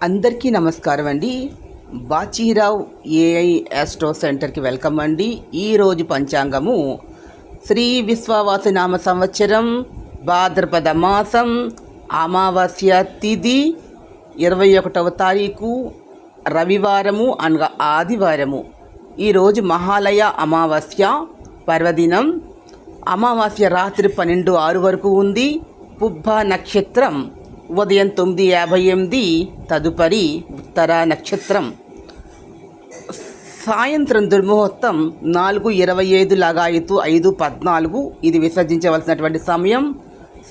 అందరికీ నమస్కారం అండి. బాచీరావు ఏఐ ఆస్ట్రో సెంటర్కి వెల్కమ్ అండి. ఈరోజు పంచాంగము శ్రీ విశ్వావాస నామ సంవత్సరం భాద్రపద మాసం అమావాస్య తిథి 21వ తారీఖు రవివారము అనగా ఆదివారము. ఈరోజు మహాలయ అమావాస్య పర్వదినం. అమావాస్య రాత్రి 12:06 వరకు ఉంది. పుబ్బ నక్షత్రం ఉదయం 9:58 తదుపరి ఉత్తర నక్షత్రం. సాయంత్రం దుర్ముహూర్తం 4:25 లగాయతు 5:14 ఇది విసర్జించవలసినటువంటి సమయం.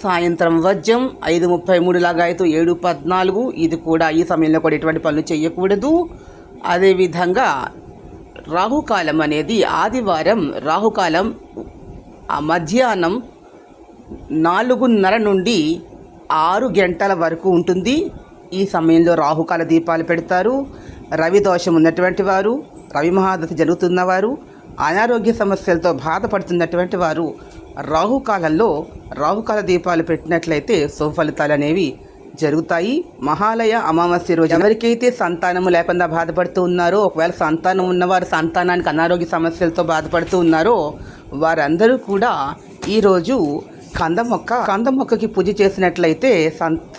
సాయంత్రం వజ్రం 5:33 లగాయతు 7:14 ఇది కూడా ఈ సమయంలో కూడా ఎటువంటి పనులు చేయకూడదు. అదేవిధంగా రాహుకాలం అనేది ఆదివారం రాహుకాలం మధ్యాహ్నం 4:30 నుండి 6 గంటల వరకు ఉంటుంది. ఈ సమయంలో రాహుకాల దీపాలు పెడతారు. రవి దోషం ఉన్నటువంటి వారు, రవి మహాదశ జరుగుతున్నవారు, అనారోగ్య సమస్యలతో బాధపడుతున్నటువంటి వారు రాహుకాలంలో రాహుకాల దీపాలు పెట్టినట్లయితే సుఫలితాలు అనేవి జరుగుతాయి. మహాలయ అమావాస్య రోజు ఎవరికైతే సంతానము లేకుండా బాధపడుతూ ఉన్నారో, ఒకవేళ సంతానం ఉన్నవారు సంతానానికి అనారోగ్య సమస్యలతో బాధపడుతూ ఉన్నారో వారందరూ కూడా ఈరోజు కంద మొక్కకి పూజ చేసినట్లయితే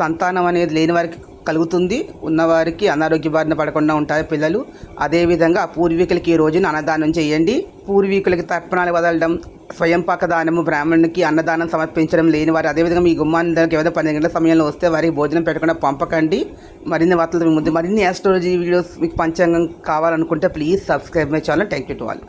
సంతానం అనేది లేని వారికి కలుగుతుంది. ఉన్నవారికి అనారోగ్య బారిన పడకుండా ఉంటారు పిల్లలు. అదేవిధంగా పూర్వీకులకి ఈ రోజున అన్నదానం చేయండి. పూర్వీకులకి తర్పణాలు వదలడం, స్వయంపాక దానము, బ్రాహ్మణునికి అన్నదానం సమర్పించడం లేని వారు అదేవిధంగా మీ గుమ్మానికి ఏదైనా 12 గంటల సమయంలో వస్తే వారికి భోజనం పెట్టకుండా పంపకండి. మరిన్ని వార్తలు ముందు మరిన్ని ఆస్ట్రాలజీ వీడియోస్ మీకు పంచాంగం కావాలనుకుంటే please subscribe my channel. Thank you to all.